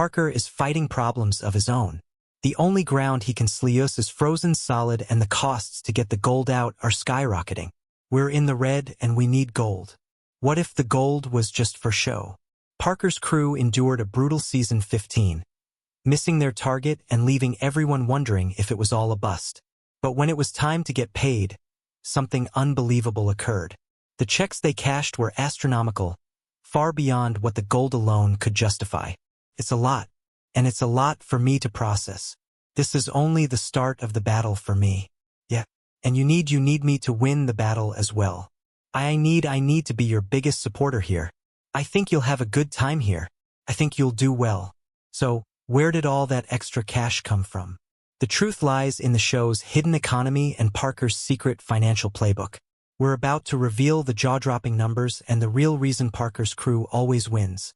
Parker is fighting problems of his own. The only ground he can sleuse is frozen solid, and the costs to get the gold out are skyrocketing. We're in the red and we need gold. What if the gold was just for show? Parker's crew endured a brutal season 15, missing their target and leaving everyone wondering if it was all a bust. But when it was time to get paid, something unbelievable occurred. The checks they cashed were astronomical, far beyond what the gold alone could justify. It's a lot, and it's a lot for me to process. This is only the start of the battle for me. Yeah, and you need me to win the battle as well. I need to be your biggest supporter here. I think you'll have a good time here. I think you'll do well. So, where did all that extra cash come from? The truth lies in the show's hidden economy and Parker's secret financial playbook. We're about to reveal the jaw-dropping numbers and the real reason Parker's crew always wins,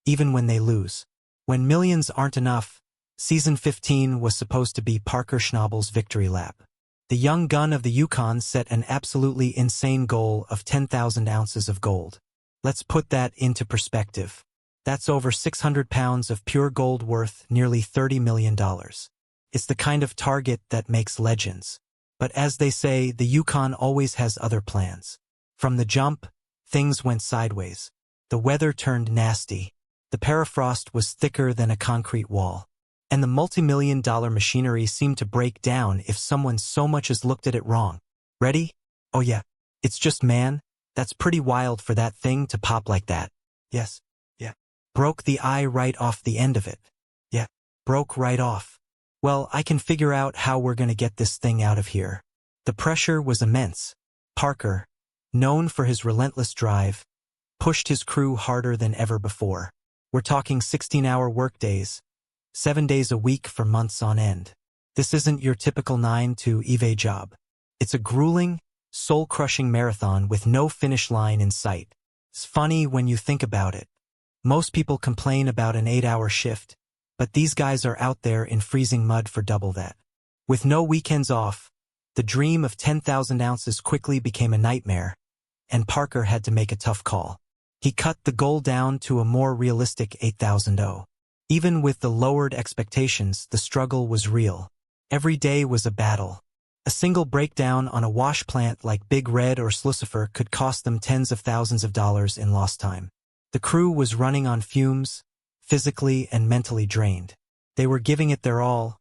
even when they lose. When millions aren't enough, Season 15 was supposed to be Parker Schnabel's victory lap. The young gun of the Yukon set an absolutely insane goal of 10,000 ounces of gold. Let's put that into perspective. That's over 600 pounds of pure gold worth nearly $30 million. It's the kind of target that makes legends. But as they say, the Yukon always has other plans. From the jump, things went sideways. The weather turned nasty. The permafrost was thicker than a concrete wall. And the multi-million-dollar machinery seemed to break down if someone so much as looked at it wrong. Ready? Oh yeah. It's just man. That's pretty wild for that thing to pop like that. Yes. Yeah. Broke the eye right off the end of it. Yeah. Broke right off. Well, I can figure out how we're gonna get this thing out of here. The pressure was immense. Parker, known for his relentless drive, pushed his crew harder than ever before. We're talking 16-hour workdays, 7 days a week for months on end. This isn't your typical 9 to 5 job. It's a grueling, soul-crushing marathon with no finish line in sight. It's funny when you think about it. Most people complain about an 8-hour shift, but these guys are out there in freezing mud for double that. With no weekends off, the dream of 10,000 ounces quickly became a nightmare, and Parker had to make a tough call. He cut the goal down to a more realistic 8,000. Even with the lowered expectations, the struggle was real. Every day was a battle. A single breakdown on a wash plant like Big Red or Slucifer could cost them tens of thousands of dollars in lost time. The crew was running on fumes, physically and mentally drained. They were giving it their all,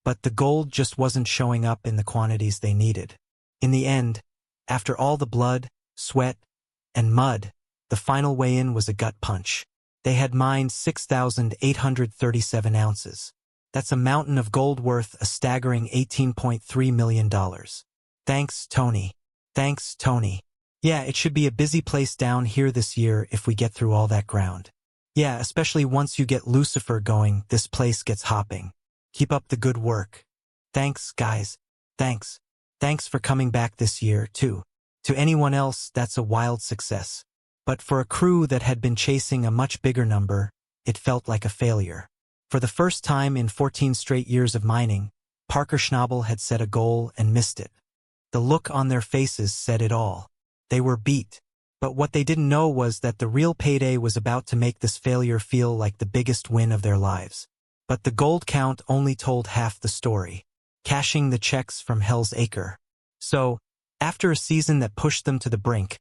but the gold just wasn't showing up in the quantities they needed. In the end, after all the blood, sweat, and mud, the final weigh-in was a gut punch. They had mined 6,837 ounces. That's a mountain of gold worth a staggering $18.3 million. Thanks, Tony. Thanks, Tony. Yeah, it should be a busy place down here this year if we get through all that ground. Yeah, especially once you get Lucifer going, this place gets hopping. Keep up the good work. Thanks, guys. Thanks. Thanks for coming back this year, too. To anyone else, that's a wild success. But for a crew that had been chasing a much bigger number, it felt like a failure. For the first time in 14 straight years of mining, Parker Schnabel had set a goal and missed it. The look on their faces said it all. They were beat. But what they didn't know was that the real payday was about to make this failure feel like the biggest win of their lives. But the gold count only told half the story, cashing the checks from Hell's Acre. So, after a season that pushed them to the brink,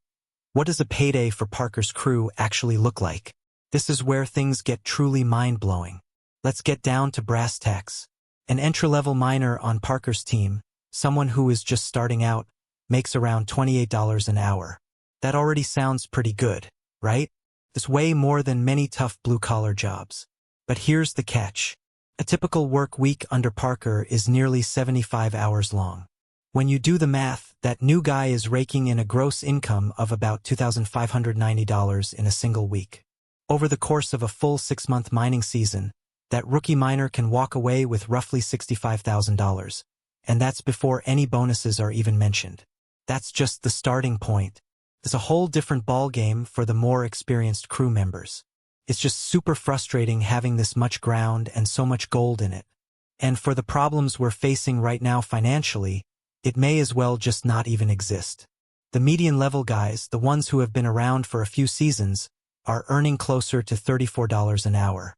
what does a payday for Parker's crew actually look like? This is where things get truly mind-blowing. Let's get down to brass tacks. An entry-level miner on Parker's team, someone who is just starting out, makes around $28 an hour. That already sounds pretty good, right? That's way more than many tough blue-collar jobs. But here's the catch. A typical work week under Parker is nearly 75 hours long. When you do the math, that new guy is raking in a gross income of about $2,590 in a single week. Over the course of a full 6-month mining season, that rookie miner can walk away with roughly $65,000, and that's before any bonuses are even mentioned. That's just the starting point. There's a whole different ballgame for the more experienced crew members. It's just super frustrating having this much ground and so much gold in it. And for the problems we're facing right now financially, it may as well just not even exist. The median-level guys, the ones who have been around for a few seasons, are earning closer to $34 an hour.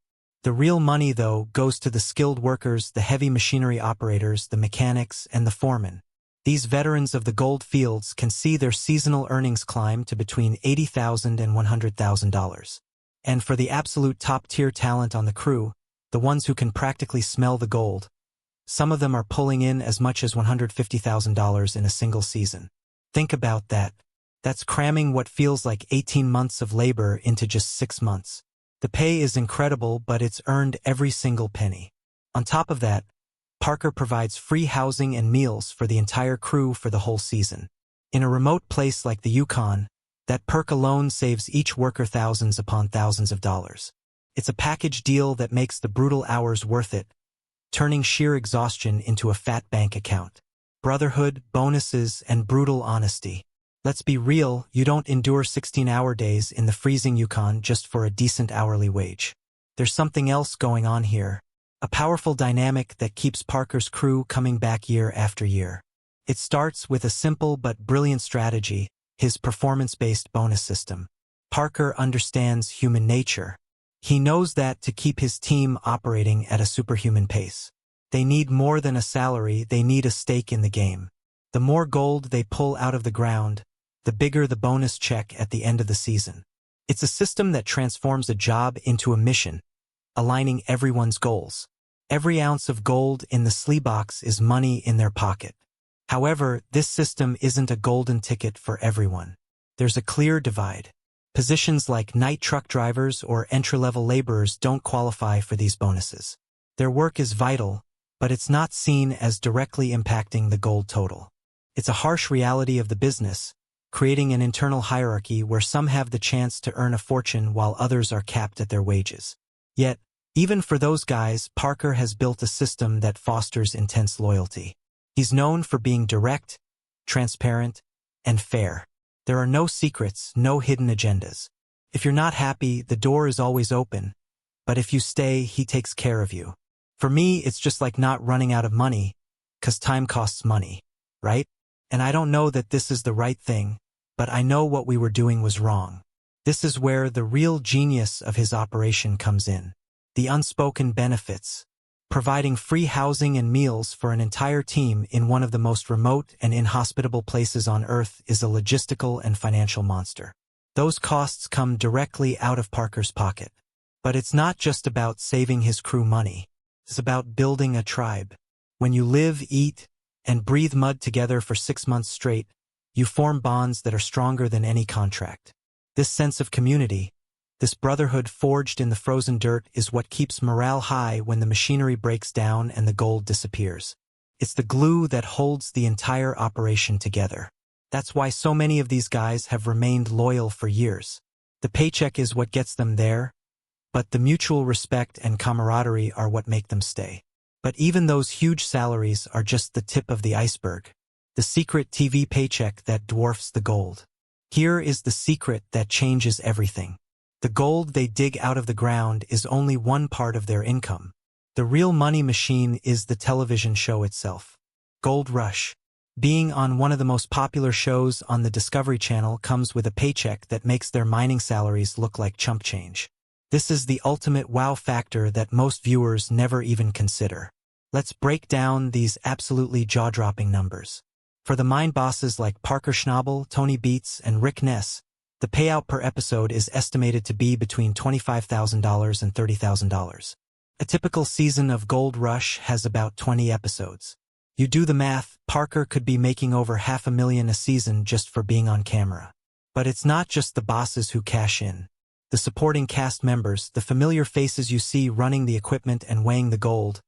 The real money, though, goes to the skilled workers, the heavy machinery operators, the mechanics, and the foremen. These veterans of the gold fields can see their seasonal earnings climb to between $80,000 and $100,000. And for the absolute top-tier talent on the crew, the ones who can practically smell the gold, some of them are pulling in as much as $150,000 in a single season. Think about that. That's cramming what feels like 18 months of labor into just 6 months. The pay is incredible, but it's earned every single penny. On top of that, Parker provides free housing and meals for the entire crew for the whole season. In a remote place like the Yukon, that perk alone saves each worker thousands upon thousands of dollars. It's a package deal that makes the brutal hours worth it, turning sheer exhaustion into a fat bank account. Brotherhood, bonuses, and brutal honesty. Let's be real, you don't endure 16-hour days in the freezing Yukon just for a decent hourly wage. There's something else going on here. A powerful dynamic that keeps Parker's crew coming back year after year. It starts with a simple but brilliant strategy, his performance-based bonus system. Parker understands human nature. He knows that to keep his team operating at a superhuman pace, they need more than a salary, they need a stake in the game. The more gold they pull out of the ground, the bigger the bonus check at the end of the season. It's a system that transforms a job into a mission, aligning everyone's goals. Every ounce of gold in the sleeve box is money in their pocket. However, this system isn't a golden ticket for everyone. There's a clear divide. Positions like night truck drivers or entry-level laborers don't qualify for these bonuses. Their work is vital, but it's not seen as directly impacting the gold total. It's a harsh reality of the business, creating an internal hierarchy where some have the chance to earn a fortune while others are capped at their wages. Yet, even for those guys, Parker has built a system that fosters intense loyalty. He's known for being direct, transparent, and fair. There are no secrets, no hidden agendas. If you're not happy, the door is always open, but if you stay, he takes care of you. For me, it's just like not running out of money, 'cause time costs money, right? And I don't know that this is the right thing, but I know what we were doing was wrong. This is where the real genius of his operation comes in. The unspoken benefits. Providing free housing and meals for an entire team in one of the most remote and inhospitable places on Earth is a logistical and financial monster. Those costs come directly out of Parker's pocket. But it's not just about saving his crew money. It's about building a tribe. When you live, eat, and breathe mud together for 6 months straight, you form bonds that are stronger than any contract. This sense of community, this brotherhood forged in the frozen dirt, is what keeps morale high when the machinery breaks down and the gold disappears. It's the glue that holds the entire operation together. That's why so many of these guys have remained loyal for years. The paycheck is what gets them there, but the mutual respect and camaraderie are what make them stay. But even those huge salaries are just the tip of the iceberg, the secret TV paycheck that dwarfs the gold. Here is the secret that changes everything. The gold they dig out of the ground is only one part of their income. The real money machine is the television show itself. Gold Rush. Being on one of the most popular shows on the Discovery Channel comes with a paycheck that makes their mining salaries look like chump change. This is the ultimate wow factor that most viewers never even consider. Let's break down these absolutely jaw-dropping numbers. For the mine bosses like Parker Schnabel, Tony Beets, and Rick Ness, the payout per episode is estimated to be between $25,000 and $30,000. A typical season of Gold Rush has about 20 episodes. You do the math, Parker could be making over $500,000 a season just for being on camera. But it's not just the bosses who cash in. The supporting cast members, the familiar faces you see running the equipment and weighing the gold,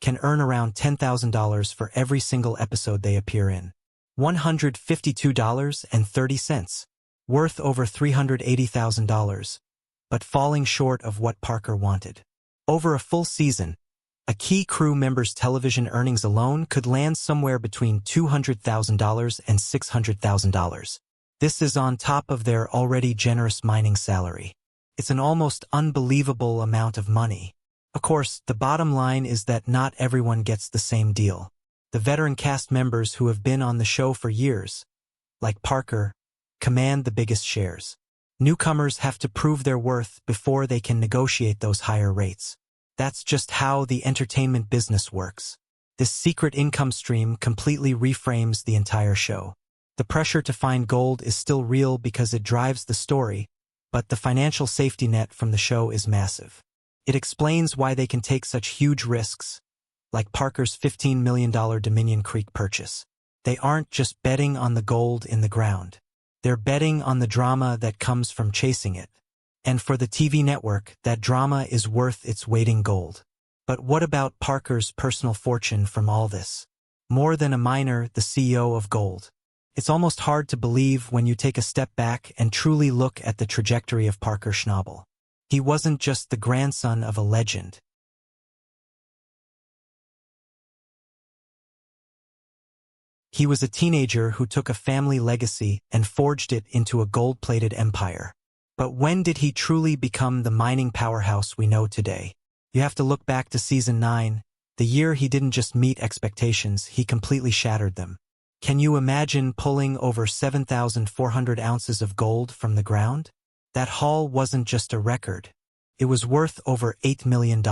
can earn around $10,000 for every single episode they appear in. $152.30. Worth over $380,000, but falling short of what Parker wanted. Over a full season, a key crew member's television earnings alone could land somewhere between $200,000 and $600,000. This is on top of their already generous mining salary. It's an almost unbelievable amount of money. Of course, the bottom line is that not everyone gets the same deal. The veteran cast members who have been on the show for years, like Parker, command the biggest shares. Newcomers have to prove their worth before they can negotiate those higher rates. That's just how the entertainment business works. This secret income stream completely reframes the entire show. The pressure to find gold is still real because it drives the story, but the financial safety net from the show is massive. It explains why they can take such huge risks, like Parker's $15 million Dominion Creek purchase. They aren't just betting on the gold in the ground. They're betting on the drama that comes from chasing it. And for the TV network, that drama is worth its weight in gold. But what about Parker's personal fortune from all this? More than a miner, the CEO of gold. It's almost hard to believe when you take a step back and truly look at the trajectory of Parker Schnabel. He wasn't just the grandson of a legend. He was a teenager who took a family legacy and forged it into a gold-plated empire. But when did he truly become the mining powerhouse we know today? You have to look back to Season 9, the year he didn't just meet expectations, he completely shattered them. Can you imagine pulling over 7,400 ounces of gold from the ground? That haul wasn't just a record. It was worth over $8 million.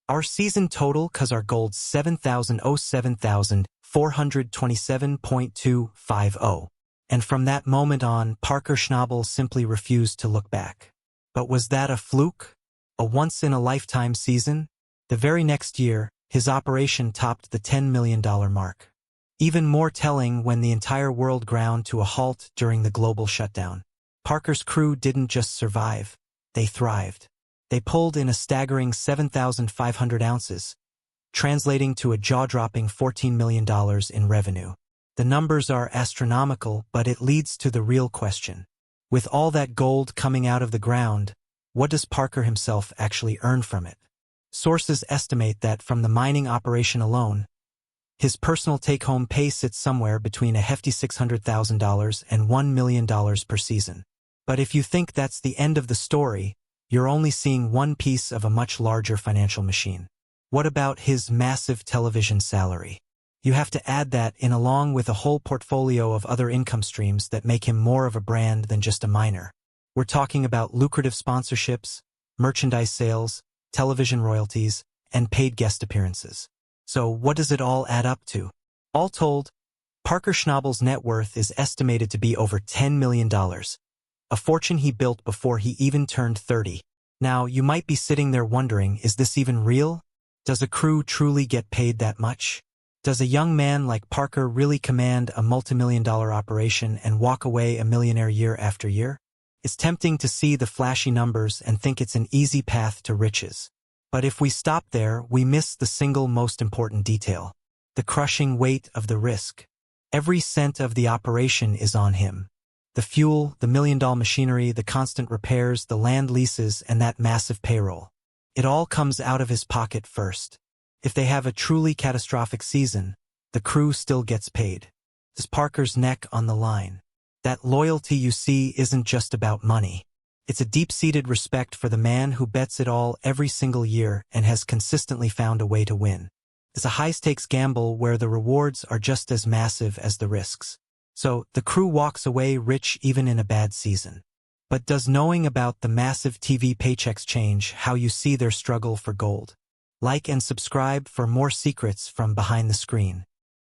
Our season total cause our gold's 7,427.250. And from that moment on, Parker Schnabel simply refused to look back. But was that a fluke? A once-in-a-lifetime season? The very next year, his operation topped the $10 million mark. Even more telling when the entire world ground to a halt during the global shutdown. Parker's crew didn't just survive, they thrived. They pulled in a staggering 7,500 ounces, translating to a jaw-dropping $14 million in revenue. The numbers are astronomical, but it leads to the real question. With all that gold coming out of the ground, what does Parker himself actually earn from it? Sources estimate that from the mining operation alone, his personal take-home pay sits somewhere between a hefty $600,000 and $1 million per season. But if you think that's the end of the story, you're only seeing one piece of a much larger financial machine. What about his massive television salary? You have to add that in along with a whole portfolio of other income streams that make him more of a brand than just a miner. We're talking about lucrative sponsorships, merchandise sales, television royalties, and paid guest appearances. So what does it all add up to? All told, Parker Schnabel's net worth is estimated to be over $10 million, a fortune he built before he even turned 30. Now, you might be sitting there wondering, is this even real? Does a crew truly get paid that much? Does a young man like Parker really command a multimillion-dollar operation and walk away a millionaire year after year? It's tempting to see the flashy numbers and think it's an easy path to riches. But if we stop there, we miss the single most important detail: the crushing weight of the risk. Every cent of the operation is on him. The fuel, the million-dollar machinery, the constant repairs, the land leases, and that massive payroll. It all comes out of his pocket first. If they have a truly catastrophic season, the crew still gets paid. There's Parker's neck on the line. That loyalty you see isn't just about money. It's a deep-seated respect for the man who bets it all every single year and has consistently found a way to win. It's a high-stakes gamble where the rewards are just as massive as the risks. So, the crew walks away rich even in a bad season. But does knowing about the massive TV paychecks change how you see their struggle for gold? Like and subscribe for more secrets from behind the screen.